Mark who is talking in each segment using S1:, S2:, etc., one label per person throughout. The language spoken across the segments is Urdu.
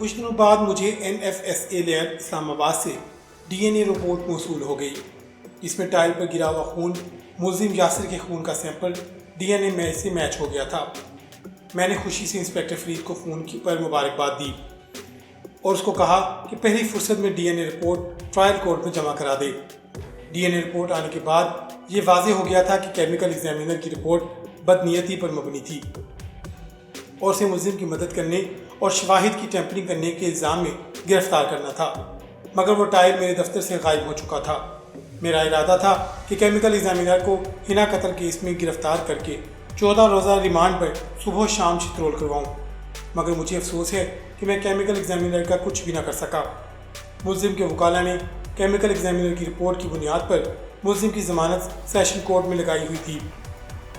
S1: کچھ دنوں بعد مجھے NFSA لیب اسلام آباد سے DNA رپورٹ موصول ہو گئی، جس میں ٹائل پر گرا ہوا خون ملزم یاسر کے خون کا سیمپل DNA میں سے میچ ہو گیا تھا۔ میں نے خوشی سے انسپیکٹر فرید کو فون پر مبارکباد دی اور اس کو کہا کہ پہلی فرصت میں DNA رپورٹ ٹرائل کورٹ میں جمع کرا دے۔ DNA رپورٹ آنے کے بعد یہ واضح ہو گیا تھا کہ کیمیکل ایگزامینر کی رپورٹ بدنیتی پر مبنی تھی اور اسے ملزم کی مدد کرنے اور شواہد کی ٹیمپرنگ کرنے کے الزام میں گرفتار کرنا تھا، مگر وہ ٹائل میرے دفتر سے غائب ہو چکا تھا۔ میرا ارادہ تھا کہ کیمیکل ایگزامینر کو ہنا قتل کیس میں گرفتار کر کے 14 روزہ ریمانڈ پر صبح و شام چترول کرواؤں، مگر مجھے افسوس ہے کہ میں کیمیکل ایگزامینر کا کچھ بھی نہ کر سکا۔ ملزم کے وکلاء نے کیمیکل ایگزامینر کی رپورٹ کی بنیاد پر ملزم کی ضمانت سیشن کورٹ میں لگائی ہوئی تھی،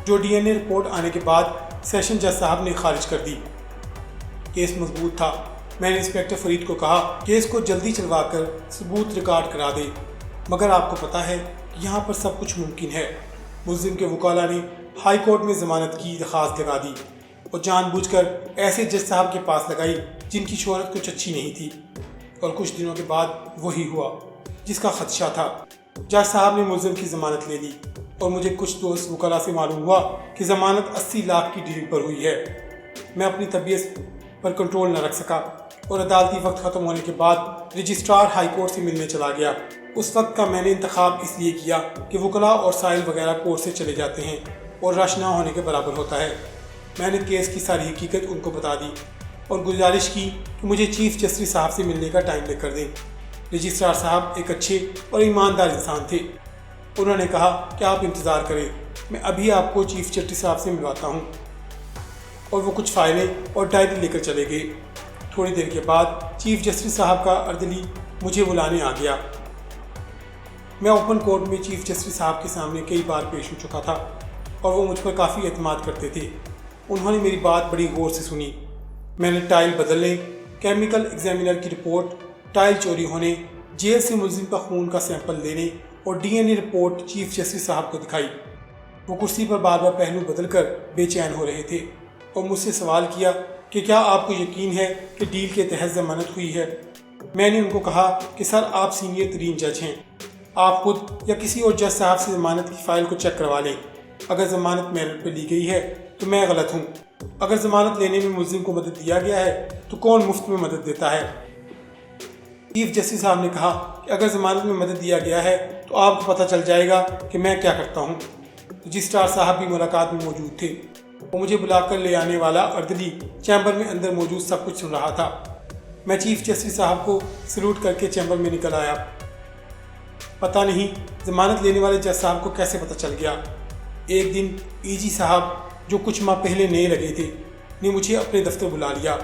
S1: جو DNA رپورٹ آنے کے بعد سیشن جج صاحب نے خارج کر دی۔ کیس مضبوط تھا۔ میں نے انسپیکٹر فرید کو کہا کیس کو جلدی چلوا کر ثبوت ریکارڈ کرا دے، مگر آپ کو پتہ ہے کہ یہاں پر سب کچھ ممکن ہے۔ ملزم کے وکلاء نے ہائی کورٹ میں ضمانت کی درخواست لگا دی اور جان بوجھ کر ایسے جج صاحب کے پاس لگائی جن کی شہرت کچھ اچھی نہیں تھی، اور کچھ دنوں کے بعد وہی ہوا جس کا خدشہ تھا۔ جج صاحب نے ملزم کی ضمانت لے لی اور مجھے کچھ دوست وکلاء سے معلوم ہوا کہ ضمانت 80 لاکھ کی ڈیل پر ہوئی ہے۔ میں اپنی طبیعت پر کنٹرول نہ رکھ سکا اور عدالتی وقت ختم ہونے کے بعد رجسٹرار ہائی کورٹ سے ملنے چلا گیا۔ اس وقت کا میں نے انتخاب اس لیے کیا کہ وکلاء اور سائل وغیرہ کورٹ سے چلے جاتے ہیں اور رش نہ ہونے کے برابر ہوتا ہے۔ میں نے کیس کی ساری حقیقت ان کو بتا دی اور گزارش کی کہ مجھے چیف جسٹس صاحب سے ملنے کا ٹائم لے کر دیں۔ رجسٹرار صاحب ایک اچھے اور ایماندار انسان تھے۔ انہوں نے کہا کہ آپ انتظار کریں، میں ابھی آپ کو چیف جسٹس صاحب سے ملواتا ہوں، اور وہ کچھ فائلیں اور ڈائری لے کر چلے گئے۔ تھوڑی دیر کے بعد چیف جسٹس صاحب کا اردلی مجھے بلانے آ گیا۔ میں اوپن کورٹ میں چیف جسٹس صاحب کے سامنے کئی بار پیش ہو چکا تھا اور وہ مجھ پر کافی اعتماد کرتے تھے۔ انہوں نے میری بات بڑی غور سے سنی۔ میں نے ٹائل بدلنے، کیمیکل ایگزامینر کی رپورٹ، ٹائل چوری ہونے، جیل سے ملزم کا خون کا سیمپل لینے اور DNA رپورٹ چیف جسٹس صاحب کو دکھائی۔ وہ کرسی پر بار بار پہلو بدل کر بے چین ہو رہے تھے اور مجھ سے سوال کیا کہ کیا آپ کو یقین ہے کہ ڈیل کے تحت ضمانت ہوئی ہے؟ میں نے ان کو کہا کہ سر، آپ سینئر ترین جج ہیں، آپ خود یا کسی اور جج صاحب سے ضمانت کی فائل کو چیک کروا لیں۔ اگر ضمانت میرٹ پہ لی گئی ہے تو میں غلط ہوں۔ اگر ضمانت لینے میں ملزم کو مدد دیا گیا ہے تو کون مفت میں مدد دیتا ہے؟ چیف جسٹس صاحب نے کہا کہ اگر ضمانت میں مدد دیا گیا ہے تو آپ کو پتہ چل جائے گا کہ میں کیا کرتا ہوں۔ رجسٹرار صاحب بھی ملاقات میں موجود تھے۔ وہ مجھے بلا کر لے آنے والا اردلی چیمبر میں اندر موجود سب کچھ سن رہا تھا۔ میں چیف جسٹس صاحب کو سلوٹ کر کے چیمبر میں نکل آیا۔ پتہ نہیں ضمانت لینے والے جج صاحب کو کیسے پتہ چل گیا۔ ایک دن EG صاحب، جو کچھ ماہ پہلے نئے لگے تھے، نے مجھے اپنے دفتر بلا لیا،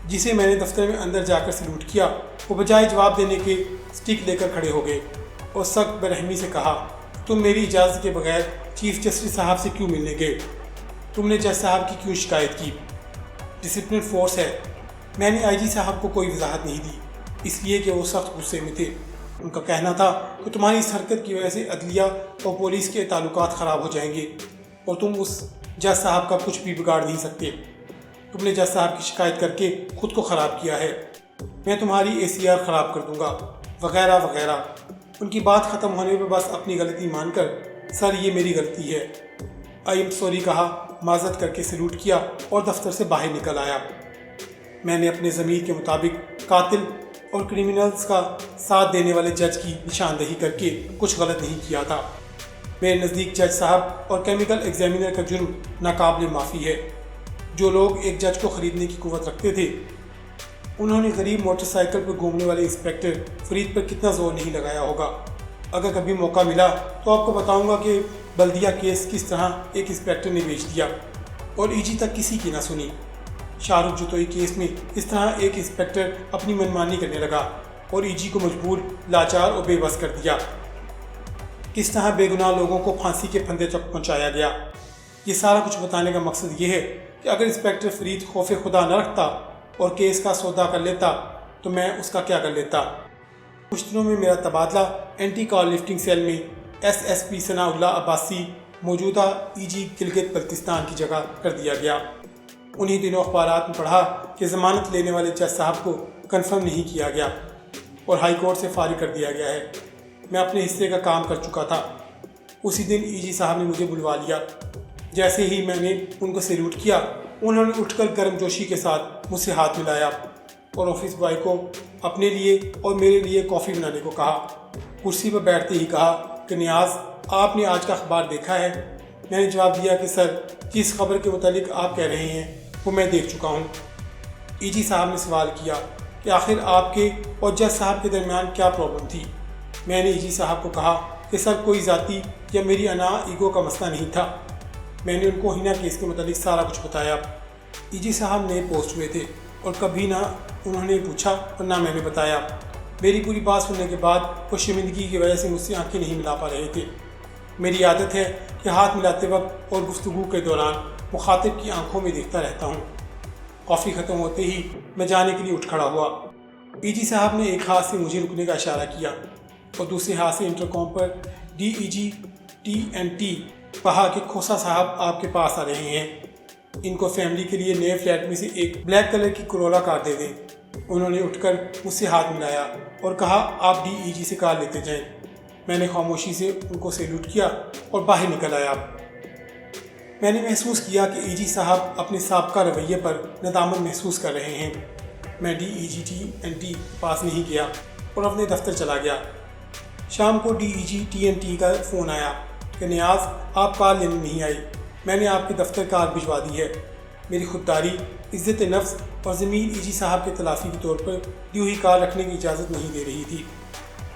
S1: جسے میں نے دفتر میں اندر جا کر سلوٹ کیا۔ وہ بجائے جواب دینے کے سٹک لے کر کھڑے ہو گئے اور سخت برہمی سے کہا، تم میری اجازت کے بغیر چیف جسٹس صاحب سے کیوں ملنے گئے؟ تم نے جج صاحب کی کیوں شکایت کی؟ ڈسپلن فورس ہے۔ میں نے IG صاحب کو کوئی وضاحت نہیں دی، اس لیے کہ وہ سخت غصے میں تھے۔ ان کا کہنا تھا کہ تمہاری اس حرکت کی وجہ سے عدلیہ اور پولیس کے تعلقات خراب ہو جائیں گے اور تم اس جج صاحب کا کچھ بھی بگاڑ نہیں سکتے۔ تم نے جج صاحب کی شکایت کر کے خود کو خراب کیا ہے، میں تمہاری ACR خراب کر دوں گا، وغیرہ وغیرہ۔ ان کی بات ختم ہونے پہ بس اپنی غلطی مان کر، سر یہ میری غلطی ہے، آئی ایم سوری کہا، معذرت کر کے سلوٹ کیا اور دفتر سے باہر نکل آیا۔ میں نے اپنے ضمیر کے مطابق قاتل اور کرمنلز کا ساتھ دینے والے جج کی نشاندہی کر کے کچھ غلط نہیں کیا تھا۔ میرے نزدیک جج صاحب اور کیمیکل ایگزامینر کا جرم ناقابل معافی ہے۔ جو لوگ ایک جج کو خریدنے کی قوت رکھتے تھے، انہوں نے غریب موٹر سائیکل پر گھومنے والے انسپیکٹر فرید پر کتنا زور نہیں لگایا ہوگا۔ اگر کبھی موقع ملا تو آپ کو بتاؤں گا کہ بلدیہ کیس کس طرح ایک انسپیکٹر نے بیچ دیا اور EG تک کسی کی نہ سنی۔ شاہ رخ جتوئی کیس میں اس طرح ایک انسپیکٹر اپنی منمانی کرنے لگا اور EG کو مجبور، لاچار اور بے بس کر دیا۔ کس طرح بے گناہ لوگوں کو پھانسی کے پھندے تک پہنچایا گیا۔ یہ سارا کچھ بتانے کا مقصد یہ ہے کہ اگر انسپیکٹر فرید خوف خدا نہ رکھتا اور کیس کا سودا کر لیتا تو میں اس کا کیا کر لیتا۔ کچھ دنوں میں میرا تبادلہ اینٹی کار لفٹنگ سیل میں SSP ثناء اللہ عباسی، موجودہ EG گلگت بلتستان کی جگہ کر دیا گیا۔ انہی دنوں اخبارات میں پڑھا کہ ضمانت لینے والے جج صاحب کو کنفرم نہیں کیا گیا اور ہائی کورٹ سے فارغ کر دیا گیا ہے۔ میں اپنے حصے کا کام کر چکا تھا۔ اسی دن ای جی صاحب نے مجھے بلوا لیا۔ جیسے ہی میں نے ان کو سیلوٹ کیا، انہوں نے اٹھ کر گرم جوشی کے ساتھ مجھ سے ہاتھ ملایا اور آفس بوائے کو اپنے لیے اور میرے لیے کافی بنانے کو کہا۔ کرسی پر بیٹھتے ہی کہا کہ نیاز، آپ نے آج کا اخبار دیکھا ہے؟ میں نے جواب دیا کہ سر، جس خبر کے متعلق آپ کہہ رہے ہیں وہ میں دیکھ چکا ہوں۔ ای جی صاحب نے سوال کیا کہ آخر آپ کے اور جج صاحب کے درمیان کیا پرابلم تھی؟ میں نے ای جی صاحب کو کہا کہ سر، کوئی ذاتی یا میری ایگو کا مسئلہ نہیں تھا۔ میں نے ان کو ہینا کیس کے متعلق سارا کچھ بتایا۔ ای جی صاحب نئے پوسٹ ہوئے تھے اور کبھی نہ انہوں نے پوچھا اور نہ میں نے بتایا۔ میری پوری بات سننے کے بعد وہ شرمندگی کی وجہ سے مجھ سے آنکھیں نہیں ملا پا رہے تھے۔ میری عادت ہے کہ ہاتھ ملاتے وقت اور گفتگو کے دوران مخاطب کی آنکھوں میں دیکھتا رہتا ہوں۔ کافی ختم ہوتے ہی میں جانے کے لیے اٹھ کھڑا ہوا۔ ای جی صاحب نے ایک ہاتھ سے مجھے رکنے کا اشارہ کیا اور دوسرے ہاتھ سے انٹرکام پر DEG-TNT کہا کہ کھوسا صاحب آپ کے پاس آ رہے ہیں، ان کو فیملی کے لیے نئے فلیٹ میں سے ایک بلیک کلر کی کرولا کار دے دیں۔ انہوں نے اٹھ کر مجھ سے ہاتھ ملایا اور کہا آپ DEG سے کار لیتے جائیں۔ میں نے خاموشی سے ان کو سیلوٹ کیا اور باہر نکل آیا۔ میں نے محسوس کیا کہ ای جی صاحب اپنے سابقہ رویے پر ندامت محسوس کر رہے ہیں۔ میں DEG-TNT پاس نہیں گیا اور اپنے دفتر چلا گیا۔ شام کو DEG-TNT کا فون آیا کہ نیاز، آپ کار لینے نہیں آئی، میں نے آپ کے دفتر کار بھجوا دی ہے۔ میری خودداری، عزت نفس اور ضمیر ای جی صاحب کے تلافی کے طور پر دی ہوئی کار رکھنے کی اجازت نہیں دے رہی تھی۔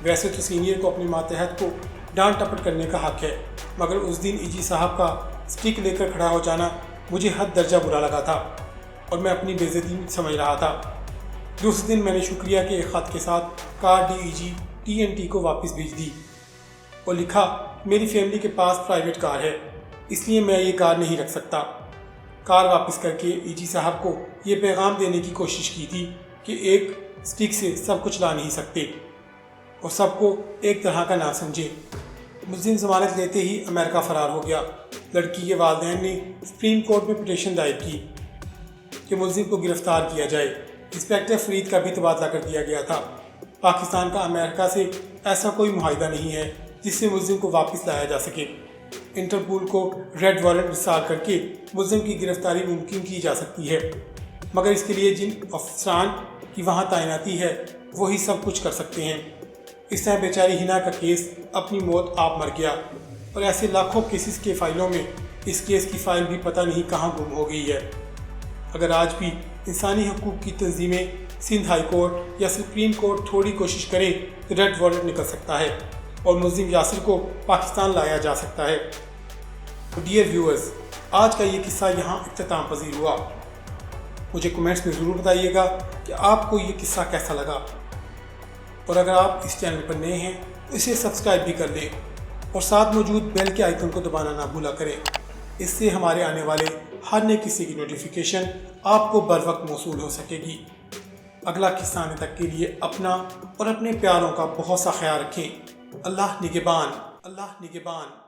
S1: ویسے تو سینئر کو اپنے ماتحت کو ڈانٹ ٹپٹ کرنے کا حق ہے، مگر اس دن ای جی صاحب کا سٹک لے کر کھڑا ہو جانا مجھے حد درجہ برا لگا تھا اور میں اپنی بے عزتی سمجھ رہا تھا۔ دوسرے دن میں نے شکریہ کے ایک خط کے ساتھ کار DEG-TNT کو واپس بھیج دی اور لکھا، میری فیملی کے پاس پرائیویٹ کار ہے، اس لیے میں یہ کار نہیں رکھ سکتا۔ کار واپس کر کے ای جی صاحب کو یہ پیغام دینے کی کوشش کی تھی کہ ایک سٹک سے سب کچھ لا نہیں سکتے اور سب کو ایک طرح کا نہ سمجھے۔ ملزم ضمانت لیتے ہی امریکہ فرار ہو گیا۔ لڑکی کے والدین نے سپریم کورٹ میں پٹیشن دائر کی کہ ملزم کو گرفتار کیا جائے۔ انسپیکٹر فرید کا بھی تبادلہ کر دیا گیا تھا۔ پاکستان کا امریکہ سے ایسا کوئی معاہدہ نہیں ہے جس سے ملزم کو واپس لایا جا سکے۔ انٹرپول کو ریڈ وارنٹ ارسال کر کے ملزم کی گرفتاری ممکن کی جا سکتی ہے، مگر اس کے لیے جن افسران کی وہاں تعیناتی ہے وہی سب کچھ کر سکتے ہیں۔ اس طرح بیچاری ہینا کا کیس اپنی موت آپ مر گیا اور ایسے لاکھوں کیسز کے فائلوں میں اس کیس کی فائل بھی پتہ نہیں کہاں گم ہو گئی ہے۔ اگر آج بھی انسانی حقوق کی تنظیمیں، سندھ ہائی کورٹ یا سپریم کورٹ تھوڑی کوشش کریں تو ریڈ وارنٹ نکل سکتا ہے اور ملزم یاسر کو پاکستان لایا جا سکتا ہے۔ ڈیئر ویورز، آج کا یہ قصہ یہاں اختتام پذیر ہوا۔ مجھے کمنٹس میں ضرور بتائیے گا کہ آپ کو یہ قصہ کیسا لگا، اور اگر آپ اس چینل پر نئے ہیں تو اسے سبسکرائب بھی کر دیں اور ساتھ موجود بیل کے آئیکن کو دبانا نہ بھولا کریں۔ اس سے ہمارے آنے والے ہر نئے قصے کی نوٹیفیکیشن آپ کو بر وقت موصول ہو سکے گی۔ اگلا قصہ آنے تک کے لیے اپنا اور اپنے پیاروں کا بہت سا خیال رکھیں۔ اللہ نگہبان، اللہ نگہبان۔